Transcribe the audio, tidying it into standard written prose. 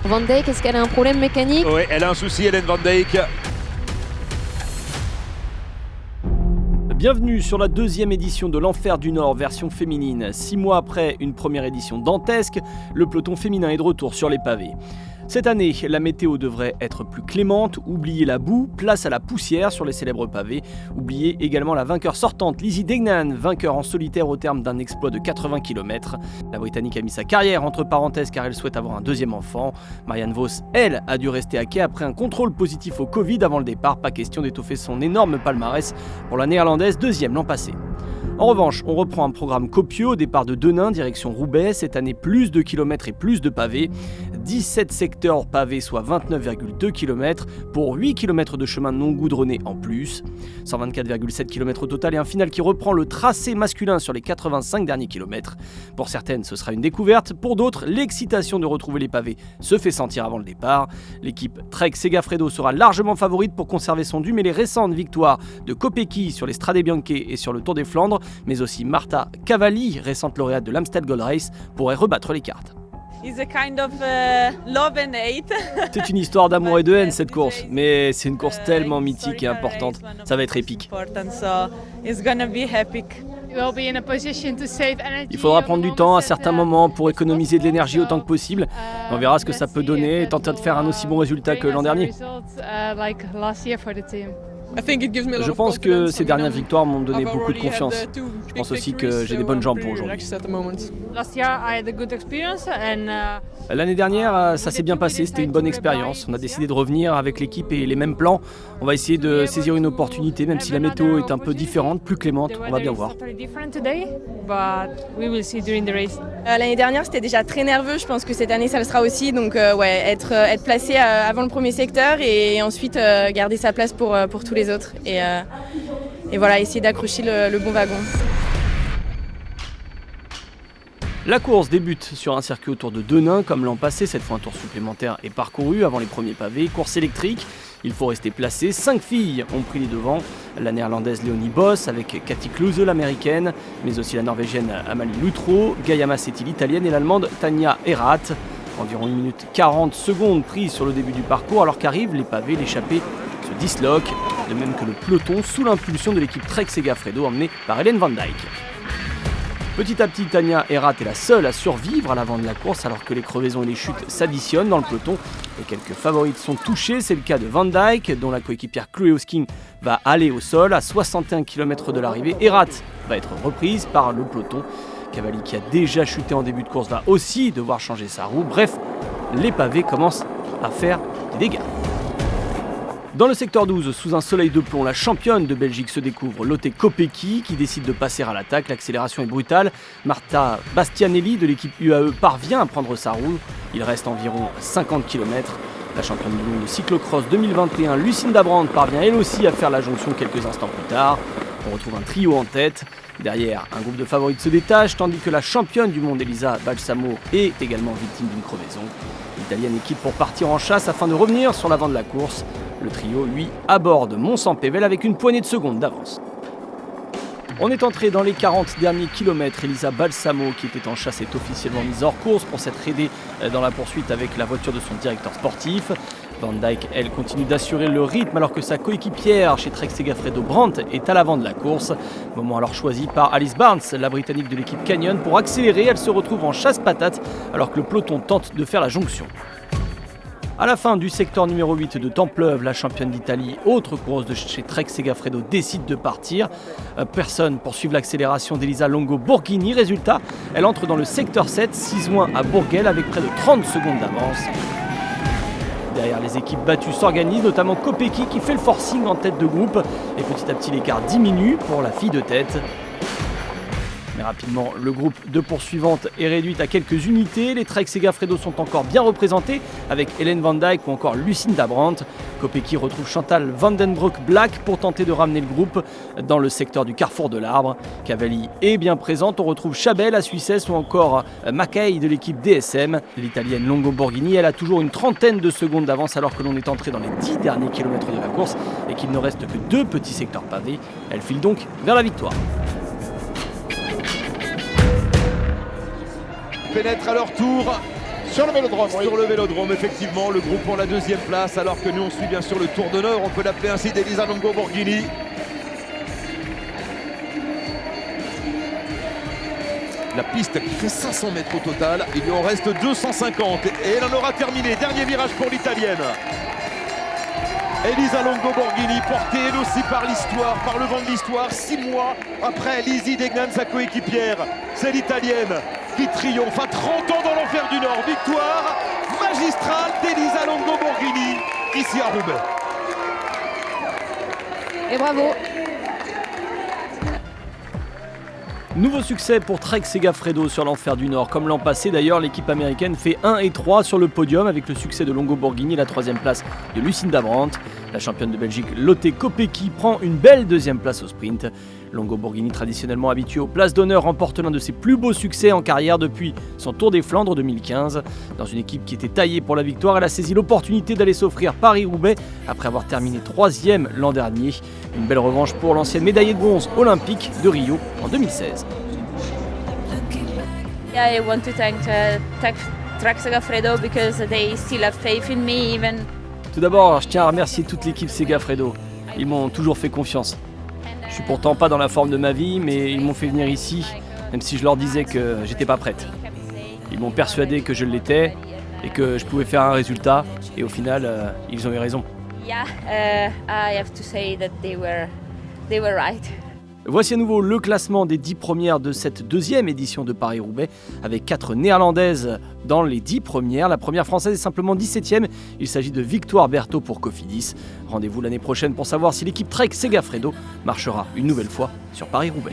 Van Dijk, est-ce qu'elle a un problème mécanique? Oui, elle a un souci, Hélène Van Dijk. Bienvenue sur la deuxième édition de l'Enfer du Nord version féminine. 6 mois après une première édition dantesque, le peloton féminin est de retour sur les pavés. Cette année, la météo devrait être plus clémente, oubliez la boue, place à la poussière sur les célèbres pavés. Oubliez également la vainqueur sortante, Lizzie Deignan, vainqueur en solitaire au terme d'un exploit de 80 km. La Britannique a mis sa carrière entre parenthèses car elle souhaite avoir un deuxième enfant. Marianne Vos, elle, a dû rester à quai après un contrôle positif au Covid avant le départ. Pas question d'étoffer son énorme palmarès pour la néerlandaise, deuxième l'an passé. En revanche, on reprend un programme copieux au départ de Denain, direction Roubaix. Cette année, plus de kilomètres et plus de pavés. 17 secteurs pavés, soit 29,2 km, pour 8 km de chemin non goudronné en plus. 124,7 km au total et un final qui reprend le tracé masculin sur les 85 derniers kilomètres. Pour certaines, ce sera une découverte. Pour d'autres, l'excitation de retrouver les pavés se fait sentir avant le départ. L'équipe Trek Segafredo sera largement favorite pour conserver son dû, mais les récentes victoires de Kopecky sur les Strade Bianche et sur le Tour des Flandres, mais aussi Marta Cavalli, récente lauréate de l'Amstel Gold Race, pourrait rebattre les cartes. C'est une histoire d'amour et de haine cette course, mais c'est une course tellement mythique et importante, ça va être épique. Il faudra prendre du temps à certains moments pour économiser de l'énergie autant que possible. On verra ce que ça peut donner et tenter de faire un aussi bon résultat que l'an dernier. Je pense que ces dernières victoires m'ont donné beaucoup de confiance. Je pense aussi que j'ai des bonnes jambes pour aujourd'hui. L'année dernière, ça s'est bien passé, c'était une bonne expérience. On a décidé de revenir avec l'équipe et les mêmes plans. On va essayer de saisir une opportunité, même si la météo est un peu différente, plus clémente, on va bien voir. L'année dernière, c'était déjà très nerveux, je pense que cette année, ça le sera aussi. Donc être placé avant le premier secteur et ensuite garder sa place pour tous les autres. Et voilà, essayer d'accrocher le bon wagon. La course débute sur un circuit autour de Denain, comme l'an passé. Cette fois, un tour supplémentaire est parcouru avant les premiers pavés. Course électrique, il faut rester placé. 5 filles ont pris les devants. La néerlandaise Léonie Boss avec Cathy Klose, l'américaine, mais aussi la norvégienne Amalie Lutro, Gaia Massetti, l'italienne, et l'allemande Tanja Erath. Environ 1 minute 40 secondes prises sur le début du parcours, alors qu'arrivent les pavés, l'échappée se disloque, de même que le peloton sous l'impulsion de l'équipe Trek Segafredo emmenée par Hélène Van Dijk. Petit à petit, Tanja Erath est la seule à survivre à l'avant de la course alors que les crevaisons et les chutes s'additionnent dans le peloton et quelques favorites sont touchées. C'est le cas de Van Dijk dont la coéquipière Chloé Hosking va aller au sol à 61 km de l'arrivée. Erath va être reprise par le peloton. Cavalli, qui a déjà chuté en début de course, va aussi devoir changer sa roue. Bref, les pavés commencent à faire des dégâts. Dans le secteur 12, sous un soleil de plomb, la championne de Belgique se découvre, Lotte Kopecky, qui décide de passer à l'attaque. L'accélération est brutale. Marta Bastianelli de l'équipe UAE parvient à prendre sa roue. Il reste environ 50 km. La championne du monde de cyclocross 2021, Lucinda Brandt, parvient elle aussi à faire la jonction quelques instants plus tard. On retrouve un trio en tête. Derrière, un groupe de favorites se détache, tandis que la championne du monde, Elisa Balsamo, est également victime d'une crevaison. L'Italienne quitte pour partir en chasse afin de revenir sur l'avant de la course. Le trio, lui, aborde Mont-Saint-Pével avec une poignée de secondes d'avance. On est entré dans les 40 derniers kilomètres. Elisa Balsamo, qui était en chasse, est officiellement mise hors course pour s'être aidée dans la poursuite avec la voiture de son directeur sportif. Van Dijk, elle, continue d'assurer le rythme alors que sa coéquipière chez Trek Segafredo, Brandt, est à l'avant de la course. Moment alors choisi par Alice Barnes, la Britannique de l'équipe Canyon. Pour accélérer, elle se retrouve en chasse-patate alors que le peloton tente de faire la jonction. À la fin du secteur numéro 8 de Templeuve, la championne d'Italie, autre coureuse de chez Trek Segafredo, décide de partir. Personne pour suivre l'accélération d'Elisa Longo Borghini. Résultat, elle entre dans le secteur 7, 6 moins à Bourguel avec près de 30 secondes d'avance. Derrière, les équipes battues s'organisent, notamment Kopecky qui fait le forcing en tête de groupe. Et petit à petit, l'écart diminue pour la fille de tête. Mais rapidement, le groupe de poursuivantes est réduit à quelques unités. Les Trek Segafredo sont encore bien représentés avec Hélène Van Dijk ou encore Lucinda Brandt. Kopecky retrouve Chantal Vandenbroek-Black pour tenter de ramener le groupe dans le secteur du carrefour de l'Arbre. Cavalli est bien présente. On retrouve Chabel, la Suissesse, ou encore Mackay de l'équipe DSM. L'Italienne Longo Borghini, elle a toujours une trentaine de secondes d'avance alors que l'on est entré dans les 10 derniers kilomètres de la course et qu'il ne reste que 2 petits secteurs pavés. Elle file donc vers la victoire. Pénètre à leur tour sur le Vélodrome. Oui. Sur le Vélodrome, effectivement, le groupe pour la deuxième place, alors que nous on suit bien sûr le Tour d'honneur, on peut l'appeler ainsi, d'Elisa Longo Borghini. La piste qui fait 500 mètres au total, il lui en reste 250 et elle en aura terminé. Dernier virage pour l'Italienne. Elisa Longo Borghini, portée elle aussi par l'histoire, par le vent de l'histoire. 6 mois après Lizzie Deignan, sa coéquipière, c'est l'Italienne qui triomphe à 30 ans dans l'enfer du Nord. Victoire magistrale d'Elisa Longo Borghini ici à Roubaix. Et bravo. Nouveau succès pour Trek Segafredo sur l'enfer du Nord. Comme l'an passé d'ailleurs, l'équipe américaine fait 1 et 3 sur le podium avec le succès de Longo Borghini et la 3e place de Lucinda Brandt. La championne de Belgique Lotte Kopecky prend une belle 2e place au sprint. Longo Borghini, traditionnellement habitué aux places d'honneur, remporte l'un de ses plus beaux succès en carrière depuis son Tour des Flandres 2015. Dans une équipe qui était taillée pour la victoire, elle a saisi l'opportunité d'aller s'offrir Paris-Roubaix après avoir terminé 3e l'an dernier. Une belle revanche pour l'ancienne médaillée de bronze olympique de Rio en 2016. I want to thank Trek Segafredo because they still have faith in me even. Tout d'abord, je tiens à remercier toute l'équipe Segafredo. Ils m'ont toujours fait confiance. Je suis pourtant pas dans la forme de ma vie, mais ils m'ont fait venir ici, même si je leur disais que j'étais pas prête. Ils m'ont persuadé que je l'étais et que je pouvais faire un résultat, et au final, ils ont eu raison. Yeah, I have to say that they were right. Voici à nouveau le classement des 10 premières de cette 2e édition de Paris-Roubaix, avec 4 néerlandaises dans les 10 premières. La première française est simplement 17e, il s'agit de Victoire Berthaud pour Cofidis. Rendez-vous l'année prochaine pour savoir si l'équipe Trek Segafredo marchera une nouvelle fois sur Paris-Roubaix.